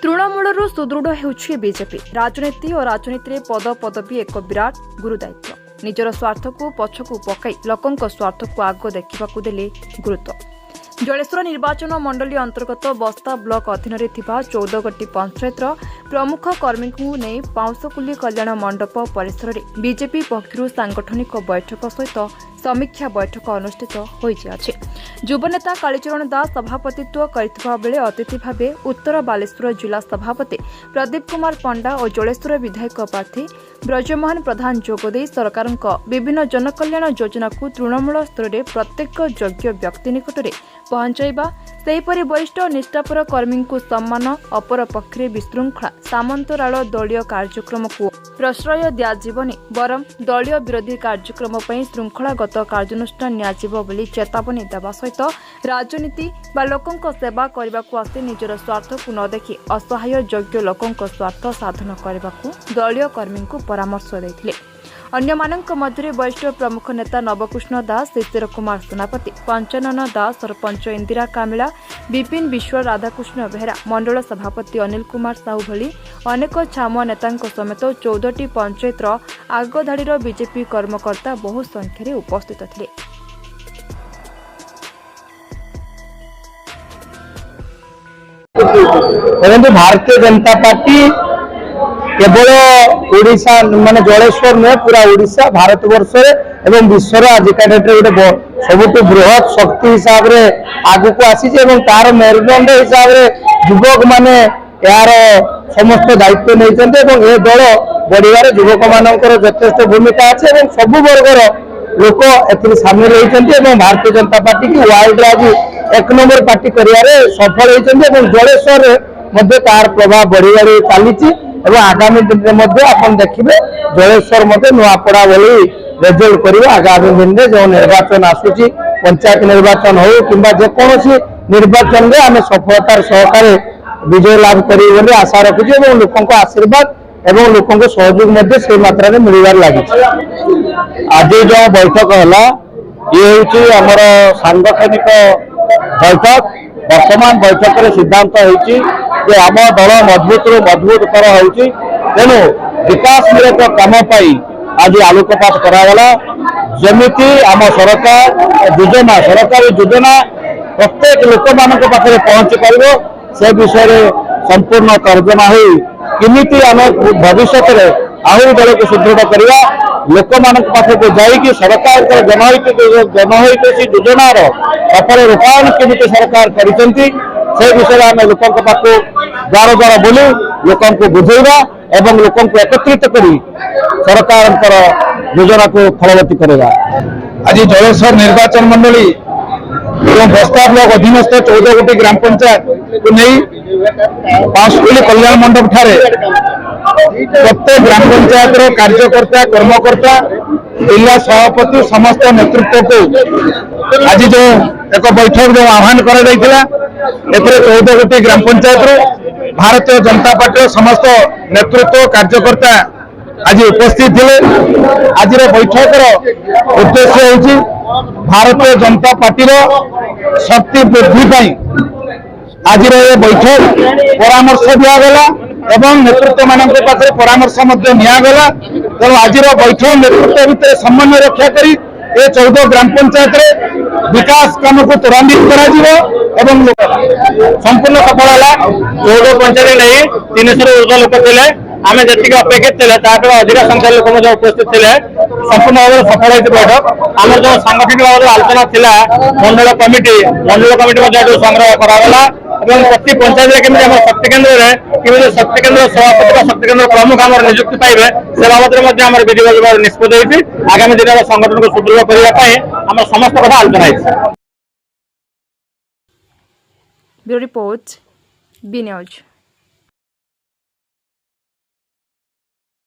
तृणमूल सुदृढ़ होउछि बीजेपी। राजनीति और राजनीति में पद पदवी एक विराट गुरुदायित्व। निजर स्वार्थ को पछकू पकाई लोकंक स्वार्थ को आग देखा देले गुरुत्व। जलेश्वर निर्वाचन मंडली अंतर्गत बस्ता ब्लॉक अधीन 14 गोटी पंचायत प्रमुख कर्मी को नहीं पाउंसकुली कल्याण मंडप परिसर में बीजेपी पक्षर सांगठनिक बैठक सहित समीक्षा बैठक अनुष्ठित होइछि। युवनेता कालीचरण दास सभापतित्व करथिबा बेले अतिथि भावे उत्तर बालेश्वर जिला सभापति प्रदीप कुमार पंडा और जलेश्वर विधायक प्रार्थी ब्रजमोहन प्रधान जोगदे सरकार विभिन्न जनकल्याण योजना को तृणमूल स्तर में प्रत्येक योग्य व्यक्ति निकट में पहुंचाइबा सेहीपरि वरिष्ठ निष्ठापर कर्मी को सम्मान अपर पक्षरे विशृंखला सामंतराल दलीय कार्यक्रम को प्रश्रय दियाजिबनी बरम दलीय विरोधी कार्यक्रम पर श्रृंखलागत कार्यानुष्ठान नियाजिबो बोली चेतावनी देवा सहित राजनीति बा लोकंक सेवा करने को आसी निजर स्वार्थ को न देखि असहाय योग्य लोकंक स्वार्थ साधन करने को दलीय कर्मी को परामर्श देथिले। अन्य मानक मध्य वरिष्ठ प्रमुख नेता नवकृष्ण दास, शिशिर कुमार सेनापति, पंचानन दास, सरपंच इंदिरा कामिला, विपिन विश्व, राधाकृष्ण बेहरा, मंडल सभापति अनिल कुमार साहू भली अनेक छामुआ नेता समेत 14टी पंचायत आगधाड़ी बीजेपी कर्मकर्ता बहु संख्याରେ उपस्थित थे। भारतीय जनता पार्टी केवल ओडिशा माने जलेश्वर में पूरा ओडिशा भारत वर्ष एवं विश्वर आज का डेट गोटे सबुठ बृहत शक्ति हिसाब से आग को आसी तार मेरुदंड हिसाब से युवक माने यार समस्त दायित्व नहीं ए दल बढ़िया युवक मानकर यथेष्ट भूमिका अच्छे सबु वर्गर लोक ए सामिल होती भारतीय जनता पार्टी की वर्ल्ड आज 1 नंबर पार्टी कर सफल होती जलेश्वर मध्य तार प्रभाव बढ़ी बढ़ी चली आगामी दिन में देखिए जलेश्वर नुआपड़ा बोली रेजल्ट कर आगामी दिन में जो निर्वाचन आसूची पंचायत निर्वाचन हो कि जेकोसी निर्वाचन में आम सफलतार सहकार विजय लाभ कर आशा रखुचे लोक आशीर्वाद एवं लोक सहयोग से मात्रा मिलबार लगी। आज जो बैठक है ये हूँ आमर सांगठनिक बैठक। वर्तमान बैठक में सिद्धांत होती आम दल मजबूत रु मजबूत कर तेणु विकास मूलक कम आज आलोकपात करागला जमीती आम सरकार योजना प्रत्येक लोक मान पाखे पहुंची पार से विषय संपूर्ण तर्जमा हो किमिति आम भविष्य में आहरी दल को सुदृढ़ करवा लोक मान पाखक जाइए सरकार जनहित योजनार सफल रूपायन केमिति सरकार करिसेंती से विषय आम लोक पाखक द्वार द्वार बोली लोक बुझेगा एवं लोक एकत्रित कर सरकार योजना को फलवती करेगा। आज जलेश्वर निर्वाचन मंडली एवं बस्ता ब्लॉक अधीनस्थ 14 गोटी ग्राम पंचायत को नहीं पांचकुली कल्याण मंडप ठारे प्रत्येक ग्राम पंचायत कार्यकर्ता कर्मकर्ता जिला सभापति समस्त नेतृत्व को आज जो एक बैठक जो आह्वान कर 14 गोटी ग्राम पंचायत भारतीय जनता पार्टी समस्त नेतृत्व कार्यकर्ता आज उपस्थित थे। आज बैठक उद्देश्य होची भारतीय जनता पार्टी शक्ति वृद्धि आज ये बैठक परामर्श दिगला एवं नेतृत्व मान पाखे परामर्श निगला। तेणु आज बैठक नेतृत्व भितर समन्वय रक्षा कर 14 ग्राम पंचायत विकास काम को त्वरान्वित कर संपूर्ण सफल है। 14 पंचायत नहीं 300 ऊर्ध लोक थे आम जी अपेक्षित थे अधिक संख्या लोक उपस्थित थे संपूर्ण भाव सफल होती बैठक। आम जो सांगठनिक भाव आलोचना थिला मंडल कमिटी संग्रह कराला प्रति पंचायत केमी शक्ति केन्द्र में शक्ति केन्द्र सभापति शक्ति केन्द्र प्रमुख आम नियुक्ति पाइबे से बाबद विधि निष्पत्ति होती आगामी दिन में संगठन को सुदृढ़ करने आम समस्त कथा आलोचना होती। Bureau report B news.